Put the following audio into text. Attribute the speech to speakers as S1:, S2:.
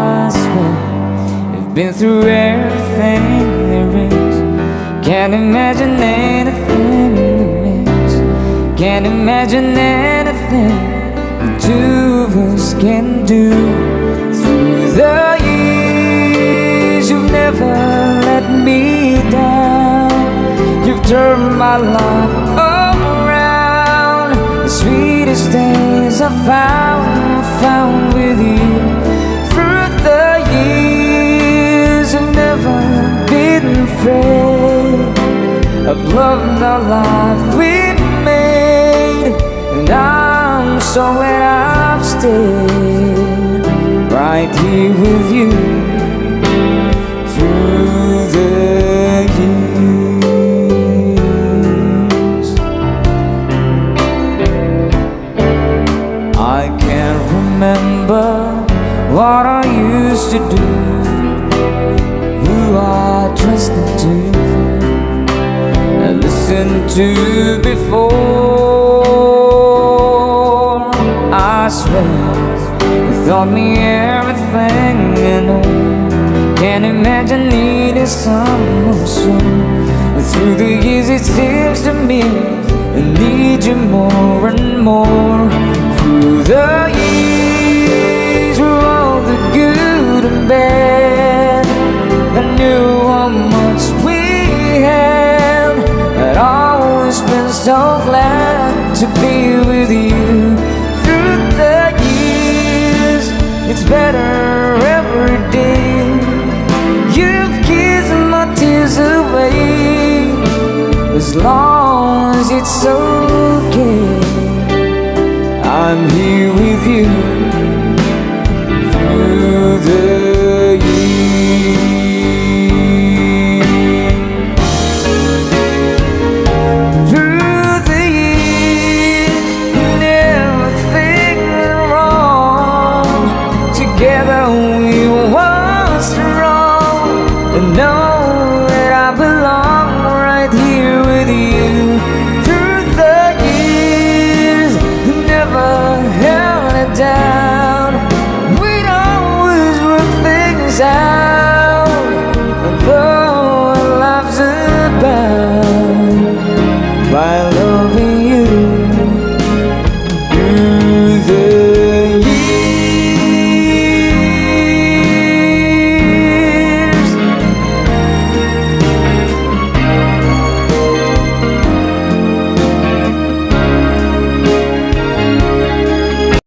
S1: I swear we've been through everything there is. Can't imagine anything we miss. Can't imagine anything the two of us can do. Through the years, you've never let me down. You've turned my life around. The sweetest days I found with you. Through the years, I've never been afraid. I've loved our life we made, and I'm so glad I've stayed right here with you through the years. I can't remember what I used to do, who I trusted to and listened to before. I swear you taught me everything I know. Can't imagine needing someone so. Through the years it seems to me I need you more and more. Through the years, through all the good and bad, I knew how much we had. I'd always been so glad to be with you. Through the years, it's better every day. You've kissed my tears away. As long as it's okay, I'm here with you through the years. Through the years, everything went wrong. Together we were strong, and know that I belong right here with you. Through the years, never held it down. We'd always work things out, although our lives are bound by love.